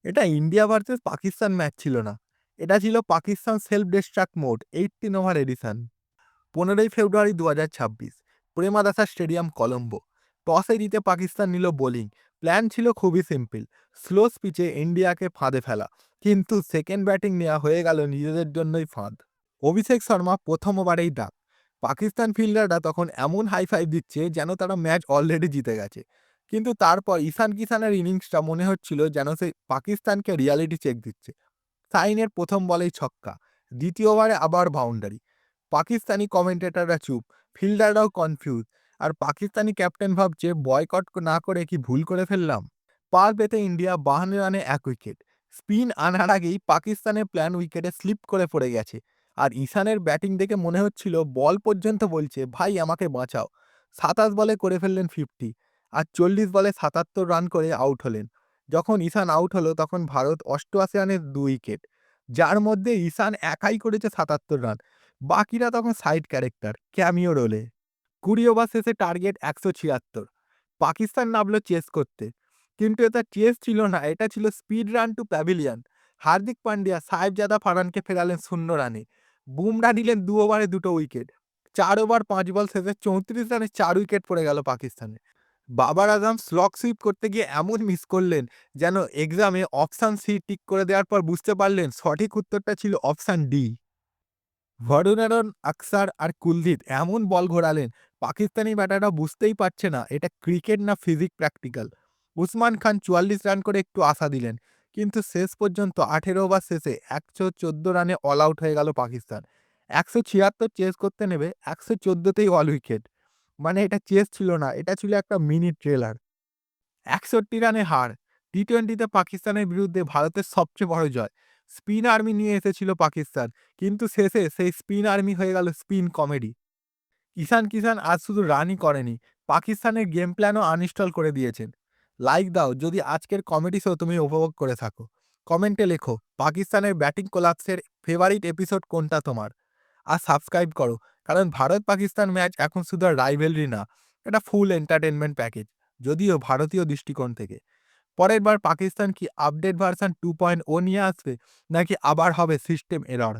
এটা India versus Pakistan match ছিল না। এটা ছিল Pakistan self destruct mode 18 over edition. 15ই ফেব্রুয়ারি 2026, প্রেমাদাসা স্টেডিয়াম, কলম্বো। টসে জিতে পাকিস্তান নিল বোলিং। প্ল্যান ছিল খুবই সিম্পল, স্লো স্পিচে ইন্ডিয়াকে ফাঁদে ফেলা। কিন্তু সেকেন্ড ব্যাটিং নেওয়া হয়ে গেল নিজেদের জন্যই ফাঁদ। অভিষেক শর্মা প্রথম ওভারেই ডাক। পাকিস্তান ফিল্ডাররা তখন এমন হাই ফাইভ দিচ্ছে যেন তারা ম্যাচ অলরেডি জিতে গেছে। কিন্তু তারপর ঈশান কিষানের ইনিংসটা মনে হচ্ছিল যেন সে পাকিস্তানকে রিয়ালিটি চেক দিচ্ছে। সাইনের প্রথম বলেই ছক্কা, দ্বিতীয় ওভারে আবার বাউন্ডারি। পাকিস্তানি কমেন্টেটররা চুপ, ফিল্ডাররাও কনফিউজ। আর পাকিস্তানি ক্যাপ্টেন ভাবছে বয়কট না করে কি ভুল করে ফেললাম। পার পেতে ইন্ডিয়া 52 রানে 1 উইকেট। স্পিন আনার আগেই পাকিস্তানের প্ল্যান উইকেটে স্লিপ করে পড়ে গেছে। আর ঈশানের ব্যাটিং দেখে মনে হচ্ছিল বল পর্যন্ত বলছে ভাই আমাকে বাঁচাও। 27 বলে করে ফেললেন 50, আর 40 বলে 77 রান করে আউট হলেন। যখন ঈশান আউট হলো তখন ভারত 88 রানে 2 উইকেট, যার মধ্যে ঈশান একাই করেছে 77 রান। বাকিরা তখন সাইড ক্যারেক্টার, ক্যামিও রোলে। 20 ওভার শেষে টার্গেট 176। পাকিস্তান নামলো চেস করতে, কিন্তু এটা চেস ছিল না, এটা ছিল speed run to pavilion. Hardik Pandya Sahibzada ফারহানকে ফেরালেন 0 রানে। বুমরা নিলেন 2 ওভারে 2 উইকেট। 4 ওভার 5 বল শেষে 34 রানে 4 উইকেট পড়ে গেল পাকিস্তানে। বাবার আজম স্লগ সুইপ করতে গিয়ে এমন মিস করলেন যেন এক্সামে অপশান সি টিক করে দেওয়ার পর বুঝতে পারলেন সঠিক উত্তরটা ছিল অপশান ডি। ভরুনারন, আক্সার আর কুলদীপ এমন বল ঘোরালেন পাকিস্তানি ব্যাটাররা বুঝতেই পারছে না এটা ক্রিকেট না ফিজিক প্র্যাকটিক্যাল। উসমান খান 44 রান করে একটু আশা দিলেন, কিন্তু শেষ পর্যন্ত 18 ওভার শেষে 114 রানে অল আউট হয়ে গেল পাকিস্তান। 176 চেস করতে নেবে 114তেই অল উইকেট। মানে এটা চেস ছিল না, এটা ছিল একটা মিনি ট্রেলার। 61 রানে হার। টি-20তে পাকিস্তানের বিরুদ্ধে ভারতের সবচেয়ে বড় জয়। স্পিন আর্মি নিয়ে এসেছিল পাকিস্তান, কিন্তু শেষে সেই স্পিন আর্মি হয়ে গেল স্পিন কমেডি। ঈশান কিষান আজ শুধু রানই করেনি, পাকিস্তানের গেম প্ল্যানও আনইনস্টল করে দিয়েছেন। লাইক দাও যদি আজকের কমেডি শো তুমি উপভোগ করে থাকো। কমেন্টে লেখো পাকিস্তানের ব্যাটিং কোলাপসের ফেভারিট এপিসোড কোনটা তোমার। আর সাবস্ক্রাইব করো, কারণ ভারত পাকিস্তান ম্যাচ এখন শুধু আর রাইভেলরি না, এটা ফুল এন্টারটেনমেন্ট প্যাকেজ, যদিও ভারতীয় দৃষ্টিকোণ থেকে। পরের বার পাকিস্তান কি আপডেট ভার্সন 2.0 নিয়ে আসবে, নাকি আবার হবে সিস্টেম এরর?